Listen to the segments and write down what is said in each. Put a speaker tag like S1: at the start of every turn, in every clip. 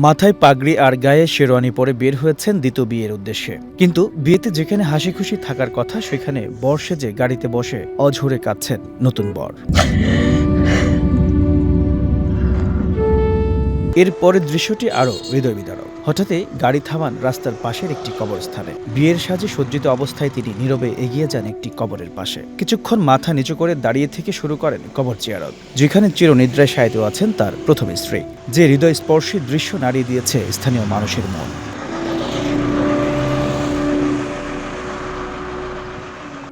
S1: মাথায় পাগড়ি আর গায়ে শেরওয়ানি পরে বের হয়েছেন দ্বিতীয় বিয়ের উদ্দেশ্যে। কিন্তু বিয়েতে যেখানে হাসি খুশি থাকার কথা সেখানে বর সেজে গাড়িতে বসে অঝরে কাঁদছেন নতুন বর। এর পরের দৃশ্যটি আরও হৃদয় বিদারক। হঠাৎই গাড়ি থামান রাস্তার পাশের একটি কবরস্থানে। বিয়ের সাজে সজ্জিত অবস্থায় তিনি নীরবে এগিয়ে যান একটি কবরের পাশে। কিছুক্ষণ মাথা নিচু করে দাঁড়িয়ে থেকে শুরু করেন কবর জিয়ারত, যেখানে চিরনিদ্রায় শায়িত আছেন তার প্রথম স্ত্রী। যে হৃদয়স্পর্শী দৃশ্য নাড়িয়ে দিয়েছে স্থানীয় মানুষের মন।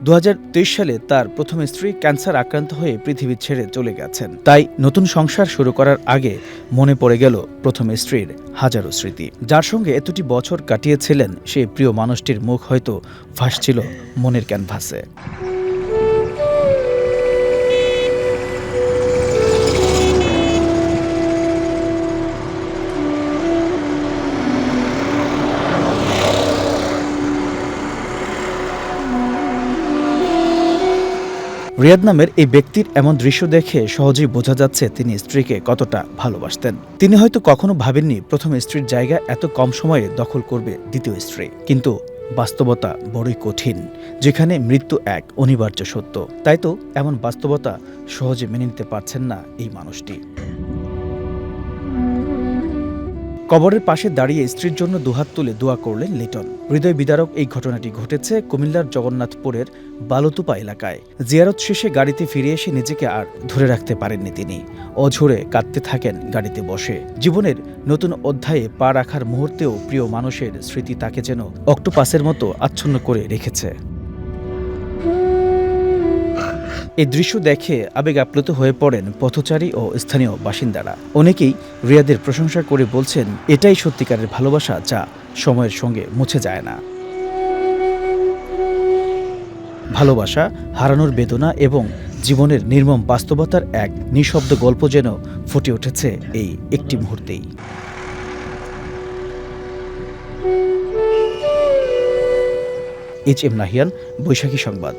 S1: 2023 সালে তার প্রথম স্ত্রী ক্যান্সার আক্রান্ত হয়ে পৃথিবী ছেড়ে চলে গেছেন। তাই নতুন সংসার শুরু করার আগে মনে পড়ে গেল প্রথম স্ত্রীর হাজারো স্মৃতি। যার সঙ্গে এতটি বছর কাটিয়েছিলেন সেই প্রিয় মানুষটির মুখ হয়তো ভাসছিল মনের ক্যানভাসে। রিয়াদ নামের এই ব্যক্তির এমন দৃশ্য দেখে সহজেই বোঝা যাচ্ছে তিনি স্ত্রীকে কতটা ভালোবাসতেন। তিনি হয়তো কখনো ভাবেননি প্রথম স্ত্রীর জায়গা এত কম সময়ে দখল করবে দ্বিতীয় স্ত্রী। কিন্তু বাস্তবতা বড়ই কঠিন, যেখানে মৃত্যু এক অনিবার্য সত্য। তাই তো এমন বাস্তবতা সহজে মেনে নিতে পারছেন না এই মানুষটি। কবরের পাশে দাঁড়িয়ে স্ত্রীর জন্য দুহাত তুলে দোয়া করলেন লিটন। হৃদয় বিদারক এই ঘটনাটি ঘটেছে কুমিল্লার জগন্নাথপুরের বালুতুপা এলাকায়। জিয়ারত শেষে গাড়িতে ফিরে এসে নিজেকে আর ধরে রাখতে পারেননি তিনি। অঝরে কাঁদতে থাকেন গাড়িতে বসে। জীবনের নতুন অধ্যায়ে পা রাখার মুহূর্তেও প্রিয় মানুষের স্মৃতি তাকে যেন অক্টোপাসের মতো আচ্ছন্ন করে রেখেছে। এই দৃশ্য দেখে আবেগ আপ্লুত হয়ে পড়েন পথচারী ও স্থানীয় বাসিন্দারা। অনেকেই রিয়াদের প্রশংসা করে বলছেন, এটাই সত্যিকারের ভালোবাসা, যা সময়ের সঙ্গে মুছে যায় না। ভালোবাসা, হারানোর বেদনা এবং জীবনের নির্মম বাস্তবতার এক নিঃশব্দ গল্প যেন ফুটে উঠেছে এই একটি মুহূর্তেই। এইচ এম নাহিয়ান, বৈশাখী সংবাদ।